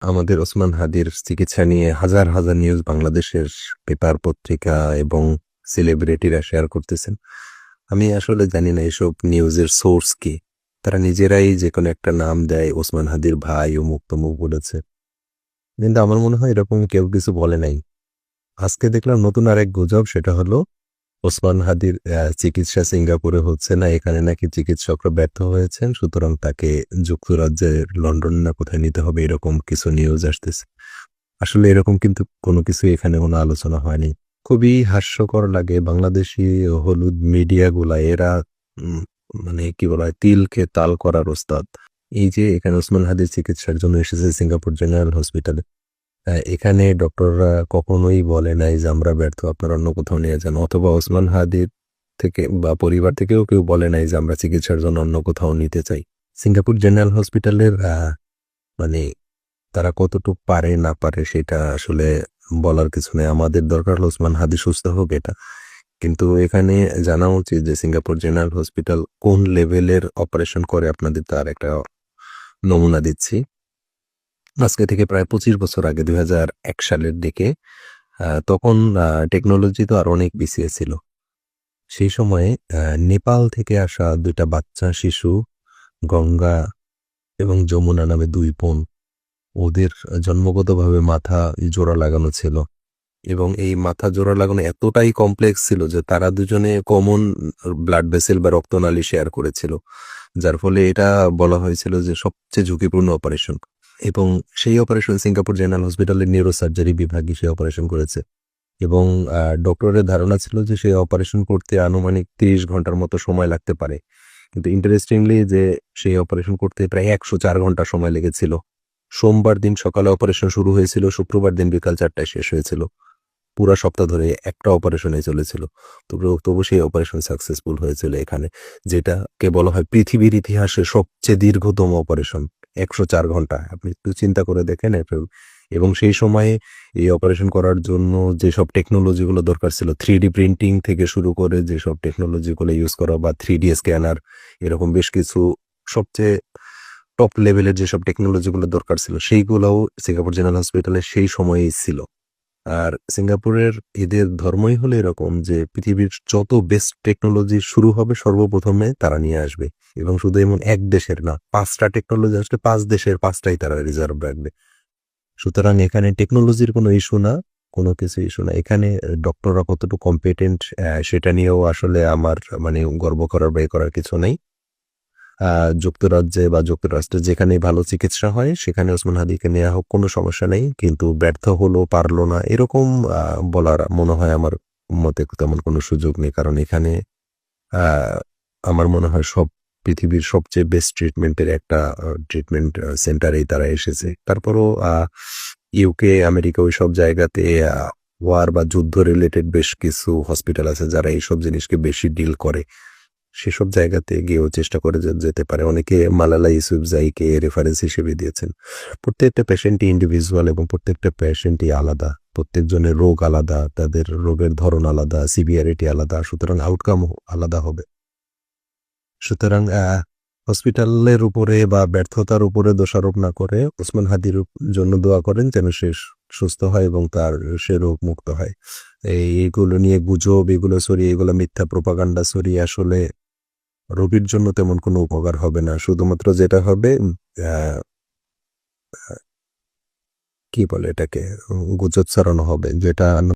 আমাদের ওসমান হাদির চিকিৎসা নিয়ে হাজার হাজার নিউজ বাংলাদেশের পেপার পত্রিকা এবং সেলিব্রিটিরা শেয়ার করতেছেন। আমি আসলে জানি না এসব নিউজের সোর্স কি। তারা নিজেরাই যে কোনো একটা নাম দেয়, ওসমান হাদির ভাই অমুক তমুক বলেছে, কিন্তু আমার মনে হয় এরকম কেউ কিছু বলে নাই। আজকে দেখলাম নতুন আরেক গুজব, সেটা হলো ওসমান হাদির চিকিৎসা সিঙ্গাপুরে হচ্ছে না, এখানে নাকি চিকিৎসকরা ব্যর্থ হয়েছেন, সুতরাং তাকে যুক্তরাজ্যের লন্ডন না কোথায় নিতে হবে, এরকম কিছু নিউজ আসতেছে। আসলে এরকম কিন্তু কোনো কিছু এখানে কোনো আলোচনা হয়নি। খুবই হাস্যকর লাগে বাংলাদেশি হলুদ মিডিয়াগুলা, এরা উম মানে কি বলা হয়, তিলকে তাল করার ওস্তাদ। এই যে এখানে ওসমান হাদির চিকিৎসার জন্য এসেছে সিঙ্গাপুর জেনারেল হসপিটালে, এখানে ডক্টররা কখনোই বলে নাই যে আমরা ব্যর্থ, আপনারা অন্য কোথাও নিয়ে যান, অথবা ওসমান হাদির থেকে বা পরিবার থেকেও কেউ বলে নাই যে আমরা চিকিৎসার জন্য অন্য কোথাও নিতে চাই। সিঙ্গাপুর জেনারেল হসপিটালের মানে তারা কতটুকু পারে না পারে সেটা আসলে বলার কিছু নেই। আমাদের দরকার হলো ওসমান হাদি সুস্থ হোক, এটা। কিন্তু এখানে জানা উচিত যে সিঙ্গাপুর জেনারেল হসপিটাল কোন লেভেলের অপারেশন করে, আপনাদের তার একটা নমুনা দিচ্ছি। আজকে থেকে প্রায় 25 বছর আগে 2001 সালের দিকে, তখন টেকনোলজি তো আর অনেক পিছিয়ে ছিল। সেই সময়ে নেপাল থেকে আসা 2টা বাচ্চা শিশু, গঙ্গা এবং যমুনা নামে 2 বোন, ওদের জন্মগতভাবে মাথা জোড়া লাগানো ছিল, এবং এই মাথা জোড়া লাগানো এতটাই কমপ্লেক্স ছিল যে তারা দুজনে কমন ব্লাড ভেসেল বা রক্তনালী শেয়ার করেছিল, যার ফলে এটা বলা হয়েছিল যে সবচেয়ে ঝুঁকিপূর্ণ অপারেশন। এবং সেই অপারেশন সিঙ্গাপুর জেনারেল হসপিটালের নিউরোসার্জারি বিভাগই সেই অপারেশন করেছে। এবং ডক্টরের ধারণা ছিল যে সেই অপারেশন করতে আনুমানিক 30 ঘন্টার মতো সময় লাগতে পারে, কিন্তু ইন্টারেস্টিংলি যে সেই অপারেশন করতে প্রায় 104 ঘন্টা সময় লেগেছিল। সোমবার দিন সকালে অপারেশন শুরু হয়েছিল, শুক্রবার দিন বিকাল 4টায় শেষ হয়েছিল। পুরা সপ্তাহ ধরে একটা অপারেশনে চলেছিল। তবু সেই অপারেশন সাকসেসফুল হয়েছিল এখানে, যেটাকে বলা হয় পৃথিবীর ইতিহাসে সবচেয়ে দীর্ঘতম অপারেশন। 104 ঘন্টা। আপনি একটু চিন্তা করে দেখেন। এবং সেই সময়ে এই অপারেশন করার জন্য যেসব টেকনোলজিগুলো দরকার ছিল, 3D প্রিন্টিং থেকে শুরু করে যেসব টেকনোলজিগুলো ইউজ করা, বা 3D স্ক্যানার, এরকম বেশ কিছু সবচেয়ে টপ লেভেলের যেসব টেকনোলজিগুলো দরকার ছিল, সেইগুলোও সিঙ্গাপুর জেনারেল হসপিটালে সেই সময়েই ছিল। আর সিঙ্গাপুরের এদের ধর্মই হলো এরকম যে পৃথিবীর যত বেস্ট টেকনোলজি শুরু হবে সর্বপ্রথমে তারা নিয়ে আসবে, এবং শুধু এমন এক দেশের না, 5টা টেকনোলজি আসলে 5 দেশের 5টাই তারা রিজার্ভ রাখবে। সুতরাং এখানে টেকনোলজির কোনো ইস্যু না, কোনো কিছু ইস্যু না। এখানে ডক্টররা কতটুকু কম্পিটেন্ট সেটা নিয়েও আসলে আমার গর্ব করার বা করার কিছু নেই। যুক্তরাজ্যে বা যুক্তরাষ্ট্রে যেখানেই ভালো চিকিৎসা হয় সেখানে ওসমান হাদিকে নেওয়া হোক, কোনো সমস্যা নেই। কিন্তু ব্যর্থ হলো, পারলো না, এরকম বলার মনে হয় আমার মতে তেমন কোনো সুযোগ নেই। কারণ এখানে আমার মনে হয় পৃথিবীর সবচেয়ে বেস্ট ট্রিটমেন্টের একটা ট্রিটমেন্ট সেন্টারেই তারা এসেছে। তারপরও ইউকে, আমেরিকা, ওই সব জায়গাতে ওয়ার বা যুদ্ধ রিলেটেড বেশ কিছু হসপিটাল আছে যারা এইসব জিনিসকে বেশি ডিল করে। সেসব জায়গাতে গিয়েও চেষ্টা করে যেতে পারে। অনেকে মালালা ইউসুফজাইকে রেফারেন্স হিসেবে দিয়েছেন। প্রত্যেকটা পেশেন্টই ইন্ডিভিজুয়াল এবং প্রত্যেকটা পেশেন্টই আলাদা। প্রত্যেকজনের রোগ আলাদা, তাদের রোগের ধরন আলাদা, সিভিয়ারিটি আলাদা, সুতরাং আউটকাম আলাদা হবে। সুতরাং হসপিটালের উপরে বা ব্যর্থতার উপরে দোষারোপ না করে ওসমান হাদির জন্য দোয়া করেন যেন সে সুস্থ হয় এবং সে রোগ মুক্ত হয়। এইগুলো নিয়ে গুজব, এগুলো ছড়িয়ে, এগুলো মিথ্যা প্রোপাগান্ডা ছড়িয়ে আসলে রোগীর জন্য তেমন কোনো উপকার হবে না। শুধুমাত্র যেটা হবে, কি বলে এটাকে, গুজব ছড়ানো হবে, যেটা